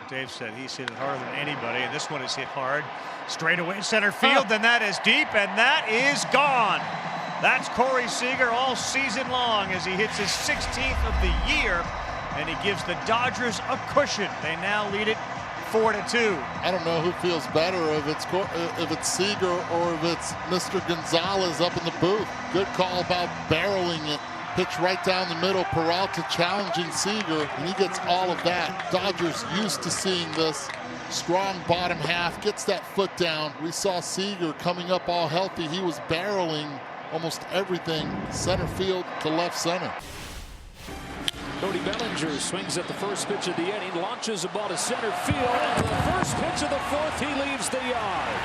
Dave said he's hit it harder than anybody, and this one is hit hard. Straight away center field, and that is deep, and that is gone. That's Corey Seager all season long as he hits his 16th of the year, and he gives the Dodgers a cushion. They now lead it 4-2. I don't know who feels better, if it's Seager or if it's Mr. Gonzalez up in the booth. Good call about barreling it. Pitch right down the middle. Peralta challenging Seager, and he gets all of that. Dodgers used to seeing this. Strong bottom half, gets that foot down. We saw Seager coming up all healthy. He was barreling almost everything, center field to left center. Cody Bellinger swings at the first pitch of the inning, launches the ball to center field, and for the first pitch of the fourth, he leaves the yard.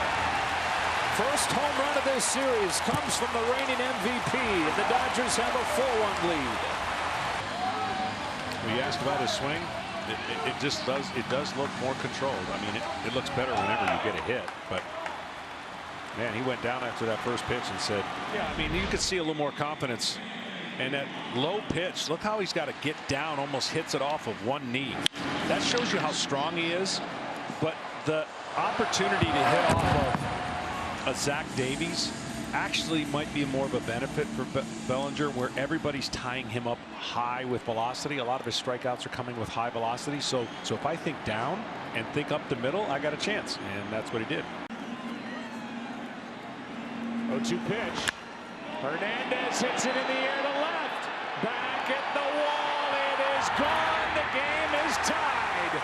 First home run of this series comes from the reigning MVP, and the Dodgers have a 4-1 lead. We asked about his swing. It does look more controlled. I mean, it looks better whenever you get a hit, but man, he went down after that first pitch and said, yeah, I mean, you could see a little more confidence. And that low pitch, look how he's got to get down, almost hits it off of one knee. That shows you how strong he is. But the opportunity to hit off of a Zach Davies actually might be more of a benefit for Bellinger, where everybody's tying him up high with velocity. A lot of his strikeouts are coming with high velocity. So if I think down and think up the middle, I got a chance. And that's what he did. 0-2 pitch. Hernandez hits it in the air to left. Back at the wall. It is gone. The game is tied.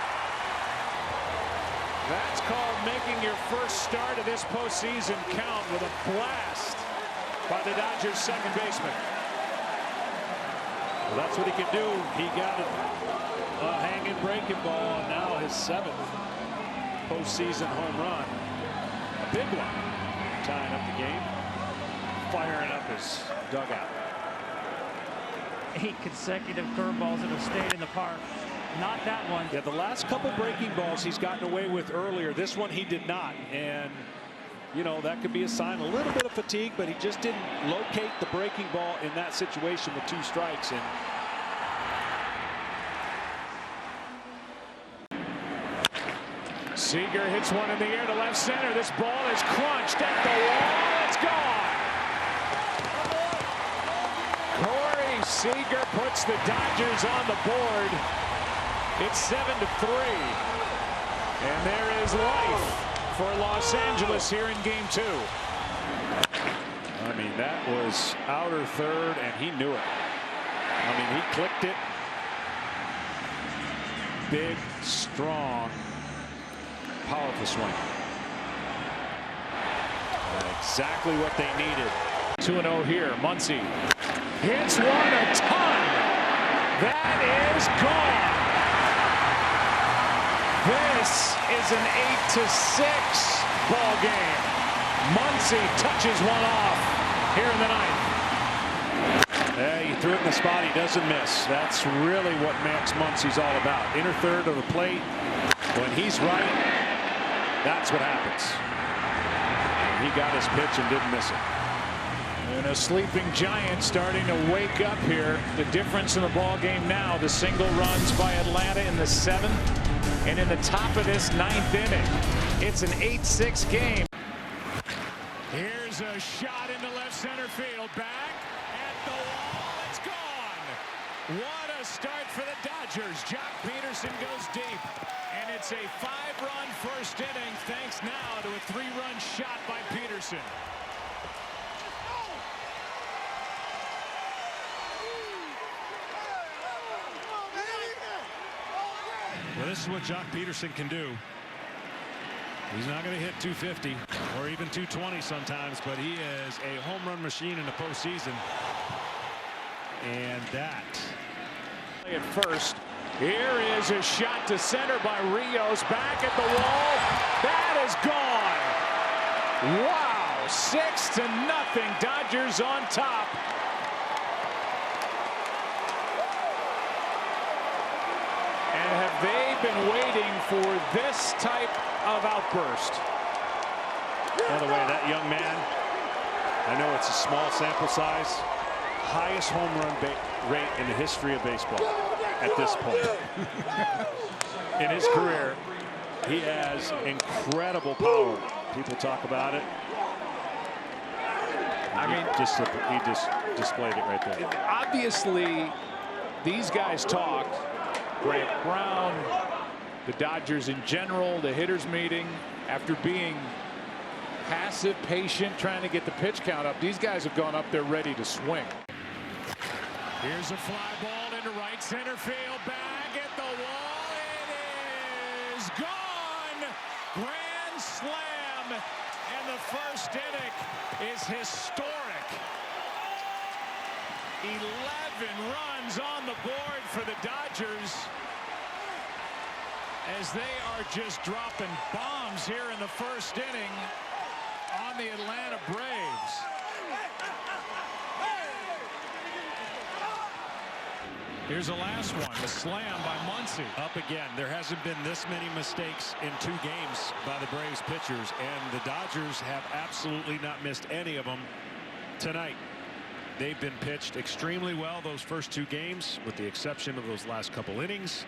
That's called making your first start of this postseason count with a blast by the Dodgers second baseman. Well, that's what he can do. He got a hanging breaking ball, and now his 7th postseason home run. A big one, tying up the game. Firing up his dugout. 8 consecutive curveballs that have stayed in the park. Not that one. Yeah, the last couple breaking balls he's gotten away with earlier. This one he did not. And, you know, that could be a sign, a little bit of fatigue, but he just didn't locate the breaking ball in that situation with 2 strikes. And Seager hits one in the air to left center. This ball is crunched at the wall. It's gone. Corey Seager puts the Dodgers on the board. It's 7-3. And there is life for Los Angeles here in game 2. I mean, that was outer third, and he knew it. I mean, he clicked it. Big, strong, powerful swing. And exactly what they needed. 2-0 here. Muncy hits one a ton. That is gone. This is an 8-6 ball game. Muncy touches one off here in the ninth. He threw it in the spot. He doesn't miss. That's really what Max Muncy's all about. Inner third of the plate. When he's right, that's what happens. He got his pitch and didn't miss it. And a sleeping Giant starting to wake up here. The difference in the ball game now, the single runs by Atlanta in the 7th and in the top of this 9th inning. It's an 8-6 game. Here's a shot into left center field. Back at the wall. It's gone. What a start for the Dodgers. Jock Peterson goes deep. And it's a 5-run first inning thanks now to a 3-run shot by Peterson. Well, this is what Jock Peterson can do. He's not going to hit 250 or even 220 sometimes, but he is a home run machine in the postseason. And that. At first, here is a shot to center by Rios. Back at the wall. That is gone. Wow. 6-0. Dodgers on top. And have they been waiting for this type of outburst? By the way, that young man, I know it's a small sample size, highest home run rate in the history of baseball at this point in his career. He has incredible power. People talk about it. I mean, he just displayed it right there. Obviously, these guys talked. Grant Brown, the Dodgers in general, the hitters meeting, after being passive, patient, trying to get the pitch count up. These guys have gone up there ready to swing. Here's a fly ball into right center field. Back at the wall. It is gone. Grand slam. And the first inning is historic. 11 runs on the board for the Dodgers as they are just dropping bombs here in the first inning on the Atlanta Braves. Here's the last one, the slam by Muncy. Up again. There hasn't been this many mistakes in 2 games by the Braves pitchers, and the Dodgers have absolutely not missed any of them tonight. They've been pitched extremely well those first 2 games, with the exception of those last couple innings.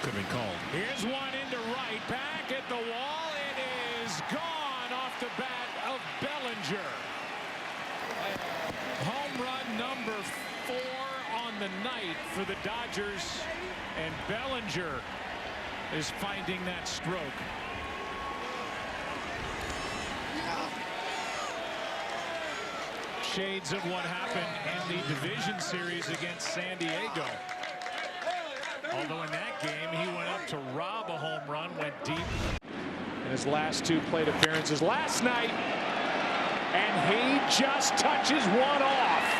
Could have been called. Here's one into right, back at the wall. It is gone off the bat of Bellinger. Home run number 4 on the night for the Dodgers, and Bellinger is finding that stroke. Shades of what happened in the division series against San Diego. Although in that game he went up to rob a home run, went deep in his last 2 plate appearances last night, and he just touches one off.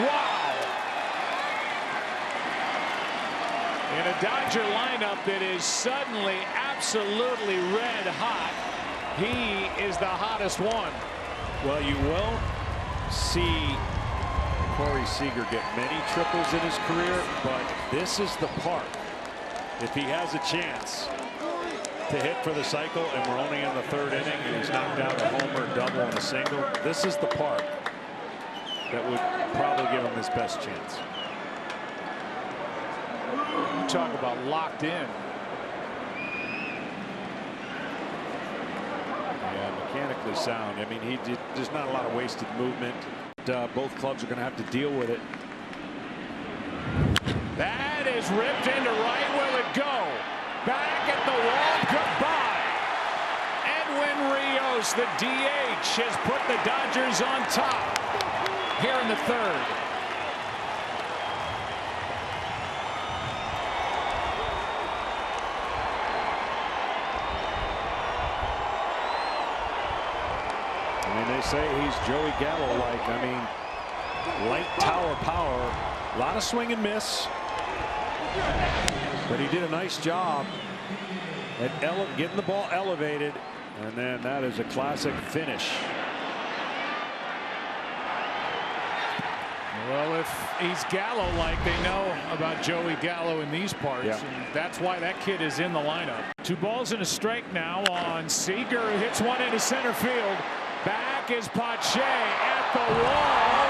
Wow. In a Dodger lineup that is suddenly absolutely red hot, he is the hottest one. Well, you won't see Corey Seager get many triples in his career, but this is the part. If he has a chance to hit for the cycle, and we're only in the 3rd inning, and he's knocked out a homer, double, and a single, this is the part that would probably give him his best chance. You talk about locked in. Yeah, mechanically sound. I mean, there's not a lot of wasted movement. Both clubs are going to have to deal with it. That is ripped into right. Will it go? Back at the wall. Goodbye. Edwin Rios, the DH, has put the Dodgers on top here in the 3rd. They say he's Joey Gallo-like. I mean, light tower power, a lot of swing and miss, but he did a nice job at getting the ball elevated, and then that is a classic finish. Well, if he's Gallo-like, they know about Joey Gallo in these parts, and that's why that kid is in the lineup. 2 balls and a strike now on Seager, who hits one into center field. Back is Pache at the wall,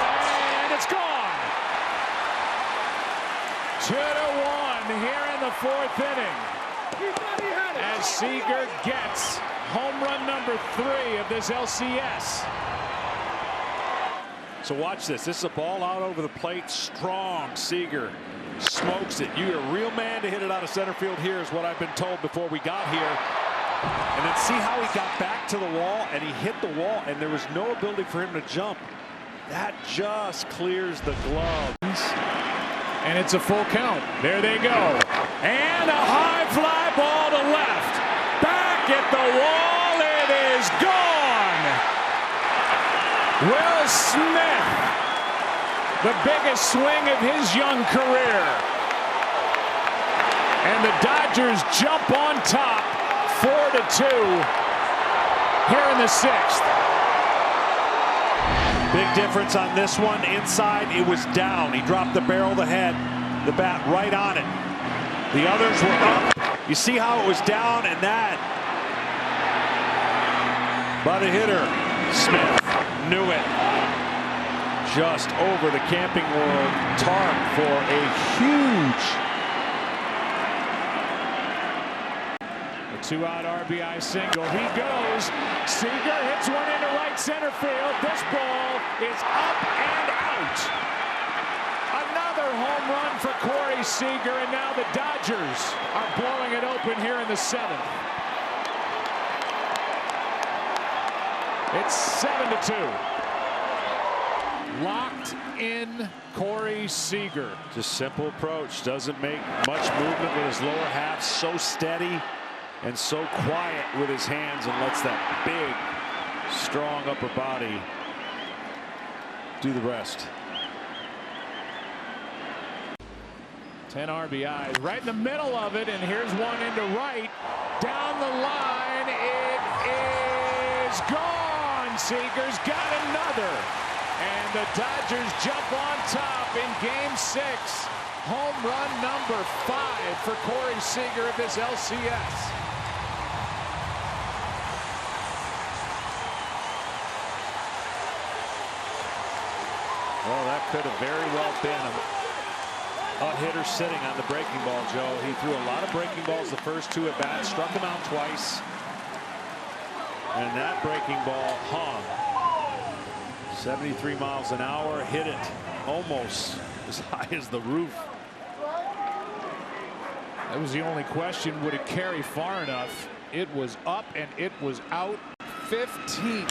and it's gone. 2-1 here in the 4th inning, as Seager gets home run number 3 of this LCS. So watch this. This is a ball out over the plate. Strong. Seager smokes it. You're a real man to hit it out of center field here, is what I've been told before we got here. And then see how he got back to the wall, and he hit the wall, and there was no ability for him to jump. That just clears the gloves. And it's a full count. There they go. And a high fly ball to left. Back at the wall. It is gone. Will Smith, the biggest swing of his young career. And the Dodgers jump on top 4-2 here in the 6th. Big difference on this one. Inside, it was down. He dropped the barrel of the head, the bat right on it. The others were up. You see how it was down, and that by the hitter. Smith knew it. Just over the Camping World tarp for a huge A 2-out RBI single. He goes. Seager hits one into right center field. This ball is up and out. Another home run for Corey Seager, and now the Dodgers are blowing it open here in the 7th. It's 7-2. Locked in Corey Seager. Just simple approach. Doesn't make much movement with his lower half. So steady and so quiet with his hands, and lets that big, strong upper body do the rest. 10 RBIs right in the middle of it, and here's one into right. Down the line, it is gone. Seager's got another. And the Dodgers jump on top in Game 6. Home run number 5 for Corey Seager of this LCS. Well, that could have very well been a hitter sitting on the breaking ball, Joe. He threw a lot of breaking balls the first 2 at bats, struck him out twice. And that breaking ball hung. 73 miles an hour, hit it almost as high as the roof. That was the only question. Would it carry far enough? It was up and it was out. 15th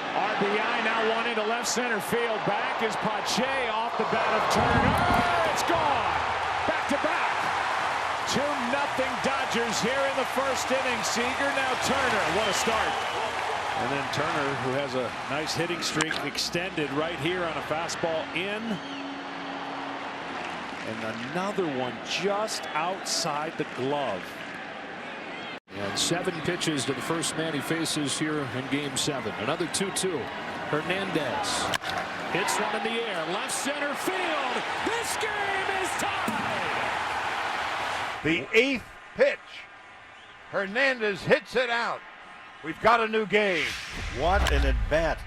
RBI, now one into left center field. Back is Pache off the bat of Turner. It's gone. Back to back. 2-0 Dodgers here in the first inning. Seager, now Turner. What a start. And then Turner, who has a nice hitting streak, extended right here on a fastball in. And another one just outside the glove. And 7 pitches to the first man he faces here in Game 7. Another 2-2. Hernandez hits one in the air. Left center field. This game is tied. The 8th pitch. Hernandez hits it out. We've got a new game. What an at-bat.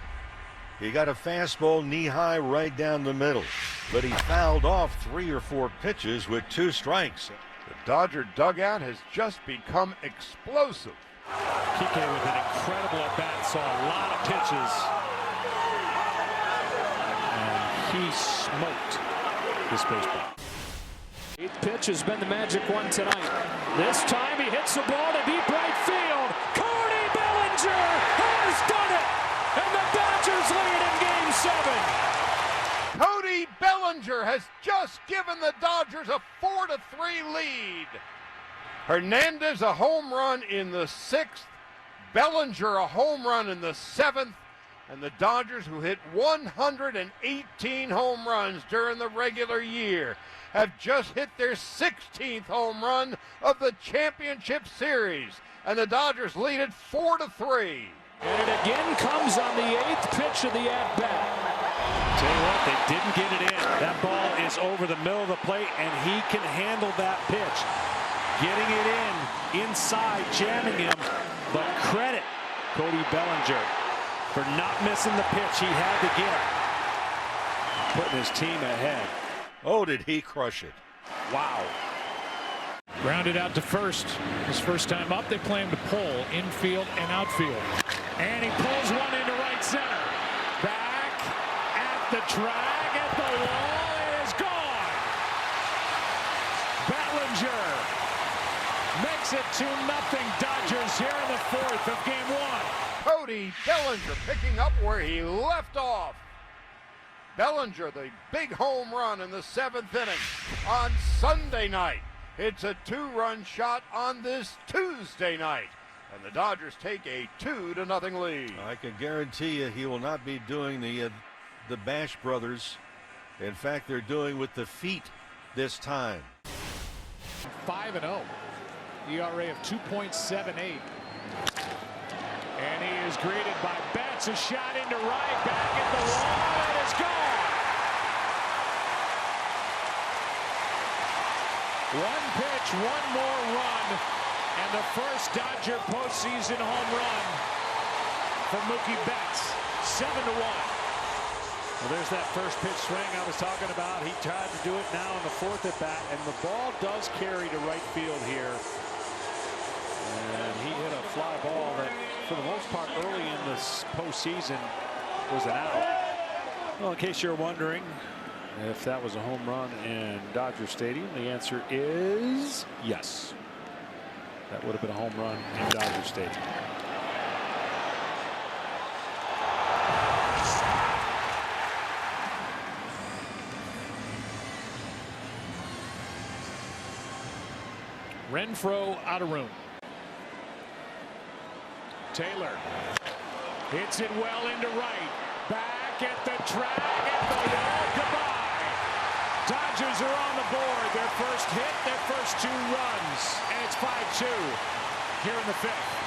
He got a fastball knee-high right down the middle, but he fouled off 3 or 4 pitches with 2 strikes. The Dodger dugout has just become explosive. Kike with an incredible at-bat, saw a lot of pitches. And he smoked this baseball. 8th pitch has been the magic one tonight. This time he hits the ball to deep right field. Cody Bellinger has done it! And the Dodgers lead in Game 7. Cody Bellinger has just given the Dodgers a 4-3 lead. Hernandez a home run in the 6th. Bellinger a home run in the 7th. And the Dodgers, who hit 118 home runs during the regular year, have just hit their 16th home run of the championship series. And the Dodgers lead it 4-3. And it again comes on the 8th pitch of the at-bat. Tell you what, they didn't get it in. That ball is over the middle of the plate, and he can handle that pitch. Getting it in, inside, jamming him. But credit Cody Bellinger for not missing the pitch he had to get. Putting his team ahead. Oh, did he crush it. Wow. Grounded out to first. His first time up, they play him to pull infield and outfield. And he pulls one into right center. Back at the track, at the wall, it is gone. Bellinger makes it 2-0 Dodgers here in the 4th of Game 1. Cody Bellinger picking up where he left off. Bellinger, the big home run in the 7th inning on Sunday night. It's a 2-run shot on this Tuesday night. And the Dodgers take a 2-0 lead. I can guarantee you he will not be doing the Bash Brothers. In fact, they're doing with the feet this time. 5-0. ERA of 2.78. And he is greeted by Betts. A shot into right, back at the wall, and it's gone. One pitch, one more run, and the first Dodger postseason home run for Mookie Betts. 7-1. Well, there's that first pitch swing I was talking about. He tried to do it now in the 4th at bat, and the ball does carry to right field here. this postseason was an out. Well, in case you're wondering if that was a home run in Dodger Stadium, the answer is yes. That would have been a home run in Dodger Stadium. Renfroe out of room. Taylor hits it well into right. Back at the track, at the wall. Goodbye. Dodgers are on the board. Their first hit, their first 2 runs. And it's 5-2 here in the 5th.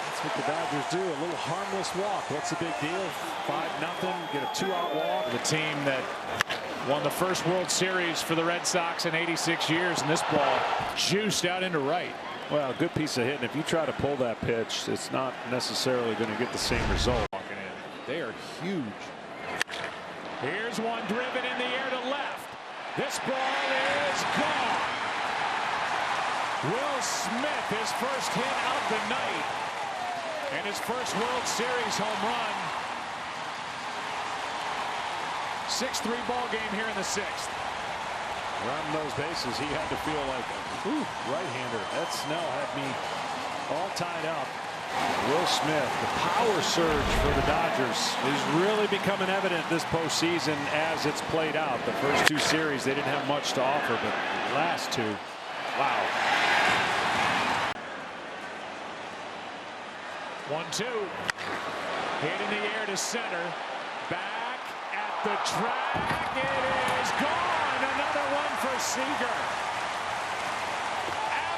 That's what the Dodgers do. A little harmless walk. What's the big deal? 5-0. Get a 2-out walk. The team that won the first World Series for the Red Sox in 86 years, and this ball juiced out into right. Well, good piece of hitting. If you try to pull that pitch, it's not necessarily going to get the same result. Walking in. They are huge. Here's one driven in the air to left. This ball is gone. Will Smith, his first hit of the night, and his first World Series home run. 6-3 ball game here in the 6th. Around those bases, he had to feel like, ooh, right-hander. That Snell had me all tied up. Will Smith, the power surge for the Dodgers is really becoming evident this postseason as it's played out. The first 2 series, they didn't have much to offer, but the last 2, wow. 1-2. Hit in the air to center. Back at the track. It is gone. Another one for Seager.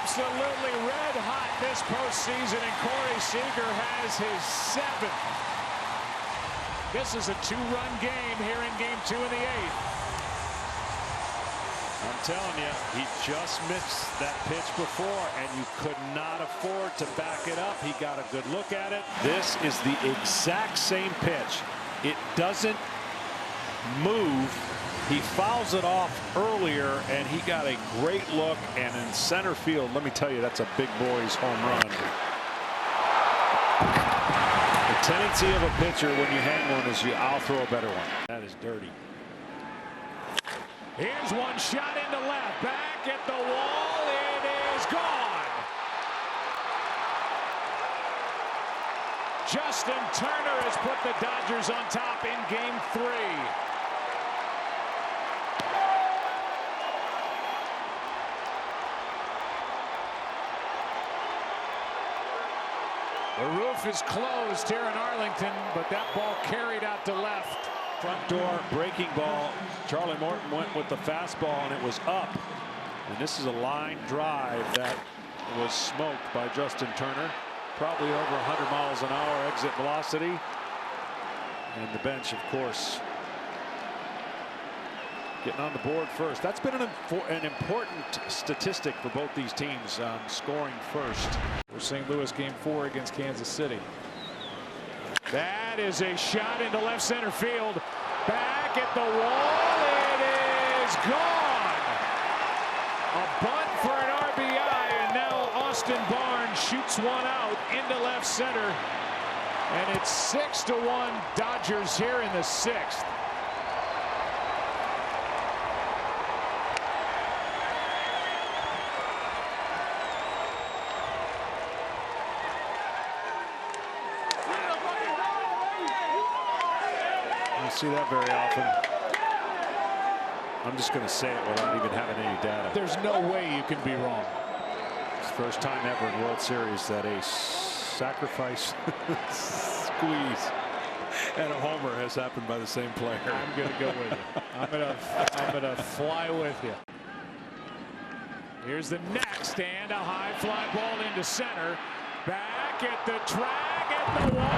Absolutely red hot this postseason, and Corey Seager has his 7th. This is a 2-run game here in game 2 in the 8th. I'm telling you, he just missed that pitch before, and you could not afford to back it up. He got a good look at it. This is the exact same pitch. It doesn't move. He fouls it off earlier, and he got a great look. And in center field, let me tell you, that's a big boy's home run. The tendency of a pitcher when you hang one is I'll throw a better one. That is dirty. Here's one shot into left. Back at the wall. It is gone. Justin Turner has put the Dodgers on top in game 3. The roof is closed here in Arlington, but that ball carried out to left. Front door breaking ball. Charlie Morton went with the fastball, and it was up. And this is a line drive that was smoked by Justin Turner. Probably over 100 miles an hour exit velocity. And the bench, of course, getting on the board first. That's been an important statistic for both these teams, scoring first. For St. Louis game 4 against Kansas City. That is a shot into left center field. Back at the wall. It is gone. A bunt for an RBI, and now Austin Barnes shoots one out into left center. And it's 6-1 Dodgers here in the 6th. See that very often. I'm just going to say it without even having any data. There's no way you can be wrong. It's the first time ever in World Series that a sacrifice squeeze and a homer has happened by the same player. I'm going to go with you. I'm going to fly with you. Here's the next, and a high fly ball into center. Back at the track, at the wall.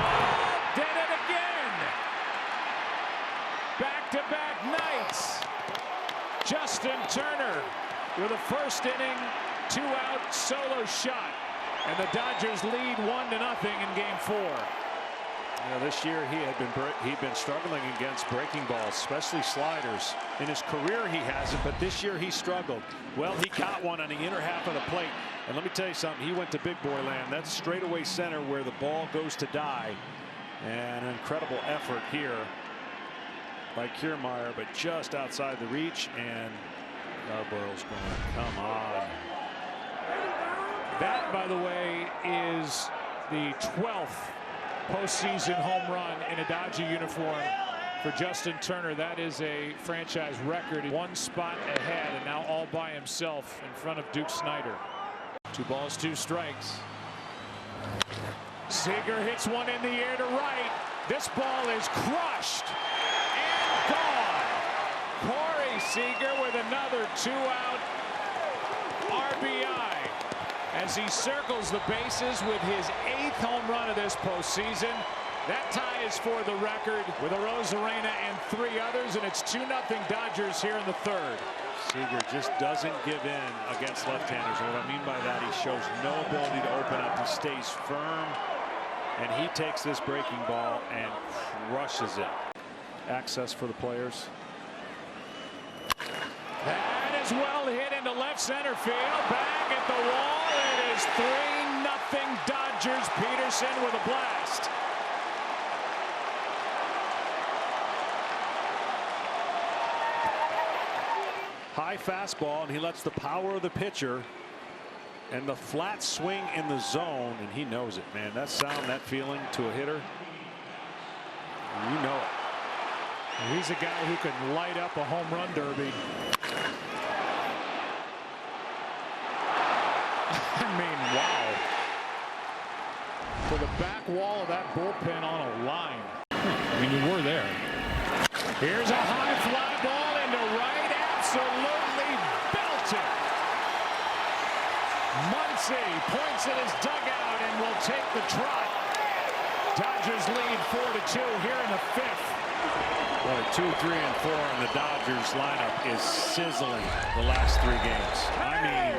Did it again. Back-to-back nights. Justin Turner with a first inning 2-out solo shot, and the Dodgers lead 1-0 in game 4. This year he'd been struggling against breaking balls, especially sliders. In his career he hasn't, but this year he struggled. Well, he caught one on the inner half of the plate, and let me tell you something, he went to big boy land. That's straightaway center where the ball goes to die. And an incredible effort here by Kiermaier, but just outside the reach, and Garbore's going, come on. That, by the way, is the 12th postseason home run in a Dodger uniform for Justin Turner. That is a franchise record. One spot ahead, and now all by himself in front of Duke Snider. 2 balls, 2 strikes. Seager hits one in the air to right. This ball is crushed and gone. Corey Seager with another 2-out RBI as he circles the bases with his 8th home run of this postseason. That tie is for the record with Arozarena and 3 others, and it's 2-0 Dodgers here in the 3rd. Seager just doesn't give in against left-handers. What I mean by that, he shows no ability to open up. He stays firm, and he takes this breaking ball and crushes it. Access for the players. That is well hit into left center field. Back at the wall. It is 3-0 Dodgers. Peterson with a blast. High fastball, and he lets the power of the pitcher and the flat swing in the zone, and he knows it, man. That sound, that feeling to a hitter, you know it. He's a guy who can light up a home run derby. I mean, wow. To the back wall of that bullpen on a line. I mean, you were there. Here's a high fly ball into right. Absolutely belted. Muncy points at his dugout and will take the trot. Dodgers lead 4-2 here in the 5th. Boy, 2, 3, and 4 in the Dodgers lineup is sizzling the last 3 games. I mean,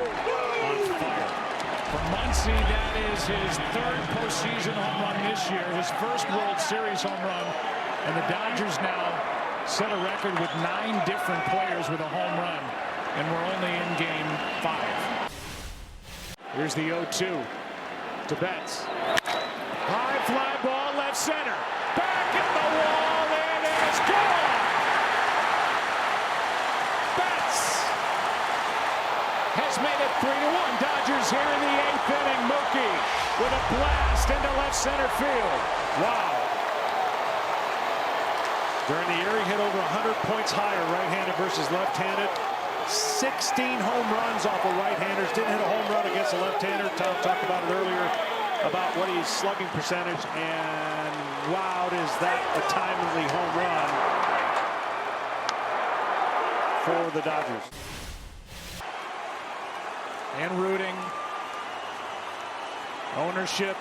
on fire. For Muncy, that is his 3rd postseason home run this year, his 1st World Series home run, and the Dodgers now set a record with 9 different players with a home run, and we're only in game 5. Here's the 0-2 to Betts. High fly ball left center. Back at the wall. It is gone. Betts has made it 3-1. Dodgers here in the 8th inning. Mookie with a blast into left center field. Wow. During the year, he hit over 100 points higher, right-handed versus left-handed. 16 home runs off of right-handers. Didn't hit a home run against a left-hander. Tom talked about it earlier, about what he's slugging percentage, and wow, is that a timely home run for the Dodgers. And rooting. Ownership.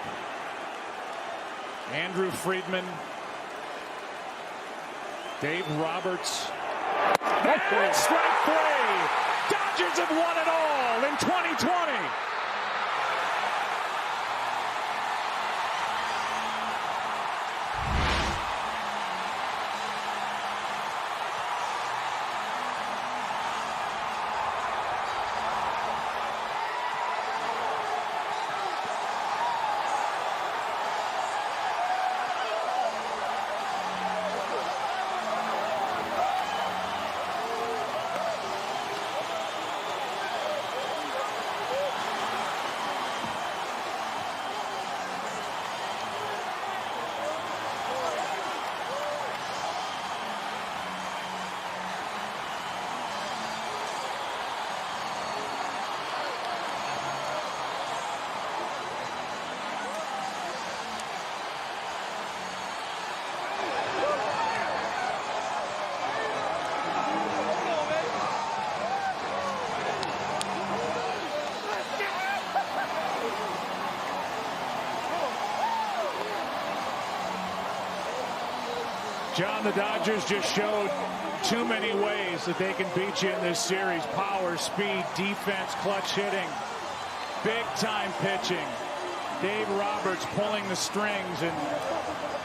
Andrew Friedman. Dave Roberts. And strike 3. Dodgers have won it all in 2020. John, the Dodgers just showed too many ways that they can beat you in this series. Power, speed, defense, clutch hitting, big time pitching. Dave Roberts pulling the strings and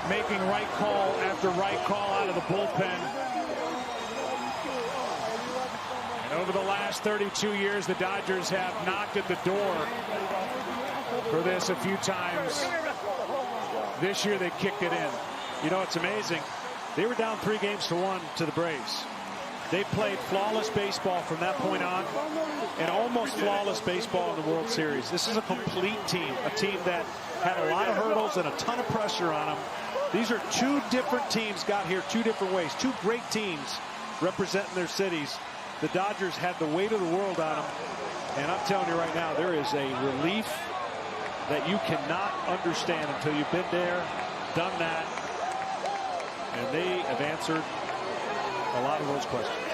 making right call after right call out of the bullpen. And over the last 32 years, the Dodgers have knocked at the door for this a few times. This year they kicked it in. You know, it's amazing. They were down 3-1 to the Braves. They played flawless baseball from that point on, and almost flawless baseball in the World Series. This is a complete team, a team that had a lot of hurdles and a ton of pressure on them. These are two different teams got here two different ways. Two great teams representing their cities. The Dodgers had the weight of the world on them, and I'm telling you right now, there is a relief that you cannot understand until you've been there, done that, and they have answered a lot of those questions.